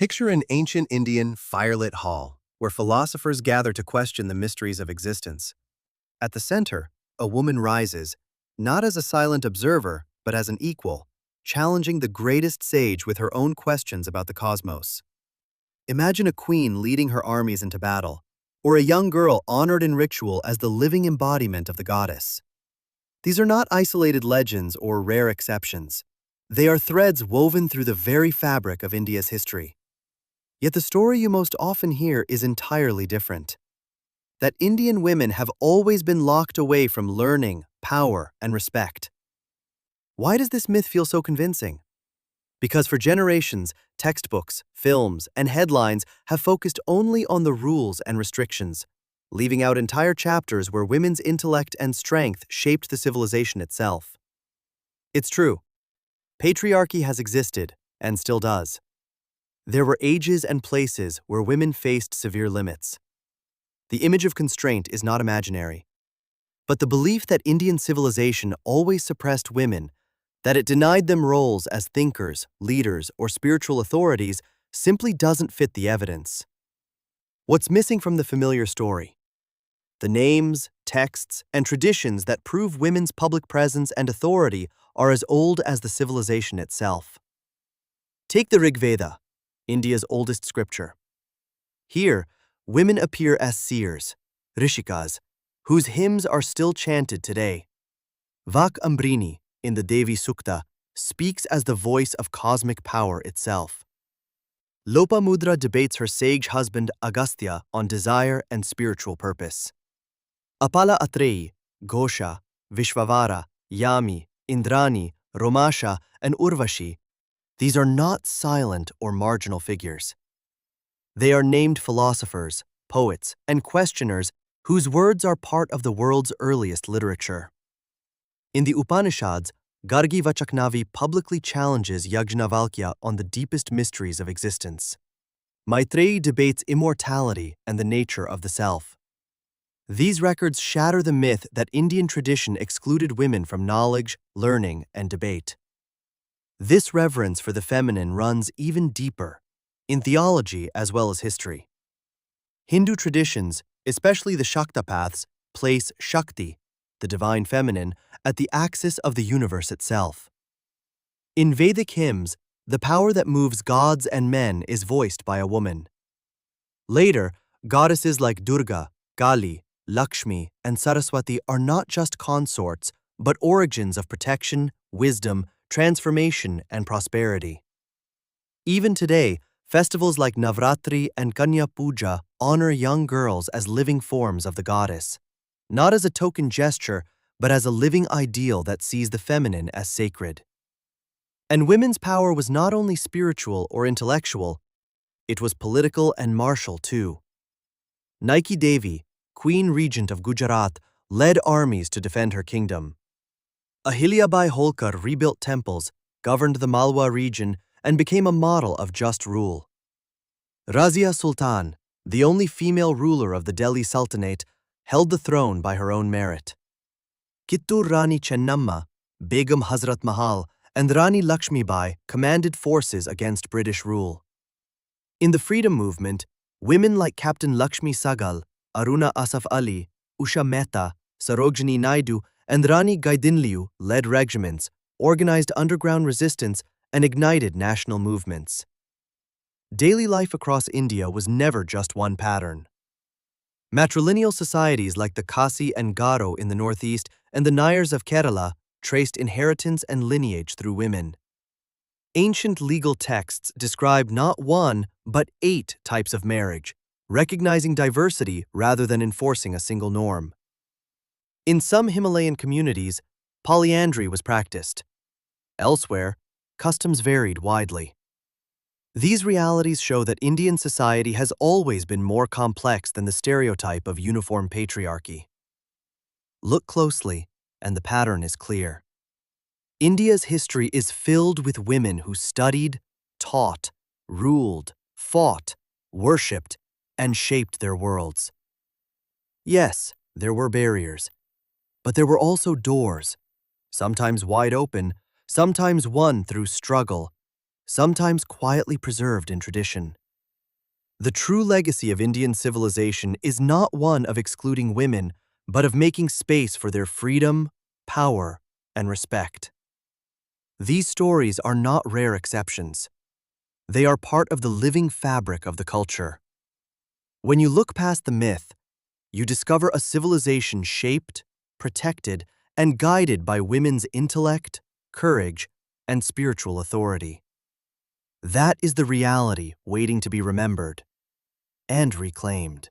Picture an ancient Indian firelit hall, where philosophers gather to question the mysteries of existence. At the center, a woman rises, not as a silent observer, but as an equal, challenging the greatest sage with her own questions about the cosmos. Imagine a queen leading her armies into battle, or a young girl honored in ritual as the living embodiment of the goddess. These are not isolated legends or rare exceptions. They are threads woven through the very fabric of India's history. Yet the story you most often hear is entirely different. That Indian women have always been locked away from learning, power, and respect. Why does this myth feel so convincing? Because for generations, textbooks, films, and headlines have focused only on the rules and restrictions, leaving out entire chapters where women's intellect and strength shaped the civilization itself. It's true. Patriarchy has existed, and still does. There were ages and places where women faced severe limits. The image of constraint is not imaginary. But the belief that Indian civilization always suppressed women, that it denied them roles as thinkers, leaders, or spiritual authorities, simply doesn't fit the evidence. What's missing from the familiar story? The names, texts, and traditions that prove women's public presence and authority are as old as the civilization itself. Take the Rig Veda, India's oldest scripture. Here, women appear as seers, rishikas, whose hymns are still chanted today. Vak Ambrini, in the Devi Sukta, speaks as the voice of cosmic power itself. Lopamudra debates her sage husband Agastya on desire and spiritual purpose. Apala Atreyi, Ghosha, Vishvavara, Yami, Indrani, Romasha, and Urvashi, these are not silent or marginal figures. They are named philosophers, poets, and questioners whose words are part of the world's earliest literature. In the Upanishads, Gargi Vachaknavi publicly challenges Yajnavalkya on the deepest mysteries of existence. Maitreyi debates immortality and the nature of the self. These records shatter the myth that Indian tradition excluded women from knowledge, learning, and debate. This reverence for the feminine runs even deeper, in theology as well as history. Hindu traditions, especially the Shakta paths, place Shakti, the divine feminine, at the axis of the universe itself. In Vedic hymns, the power that moves gods and men is voiced by a woman. Later, goddesses like Durga, Kali, Lakshmi, and Saraswati are not just consorts, but origins of protection, wisdom, transformation, and prosperity. Even today, festivals like Navratri and Kanya Puja honor young girls as living forms of the goddess, not as a token gesture, but as a living ideal that sees the feminine as sacred. And women's power was not only spiritual or intellectual, it was political and martial too. Nike Devi, Queen Regent of Gujarat, led armies to defend her kingdom. Ahilyabai Holkar rebuilt temples, governed the Malwa region, and became a model of just rule. Razia Sultan, the only female ruler of the Delhi Sultanate, held the throne by her own merit. Kittur Rani Chennamma, Begum Hazrat Mahal, and Rani Lakshmibai commanded forces against British rule. In the freedom movement, women like Captain Lakshmi Sagal, Aruna Asaf Ali, Usha Mehta, Sarojini Naidu, and Rani Gaidinliu led regiments, organized underground resistance, and ignited national movements. Daily life across India was never just one pattern. Matrilineal societies like the Kasi and Garo in the northeast and the Nayars of Kerala traced inheritance and lineage through women. Ancient legal texts describe not one, but 8 types of marriage, recognizing diversity rather than enforcing a single norm. In some Himalayan communities, polyandry was practiced. Elsewhere, customs varied widely. These realities show that Indian society has always been more complex than the stereotype of uniform patriarchy. Look closely, and the pattern is clear. India's history is filled with women who studied, taught, ruled, fought, worshipped, and shaped their worlds. Yes, there were barriers, but there were also doors, sometimes wide open, sometimes won through struggle, sometimes quietly preserved in tradition. The true legacy of Indian civilization is not one of excluding women, but of making space for their freedom, power, and respect. These stories are not rare exceptions. They are part of the living fabric of the culture. When you look past the myth, you discover a civilization shaped, protected, and guided by women's intellect, courage, and spiritual authority. That is the reality waiting to be remembered and reclaimed.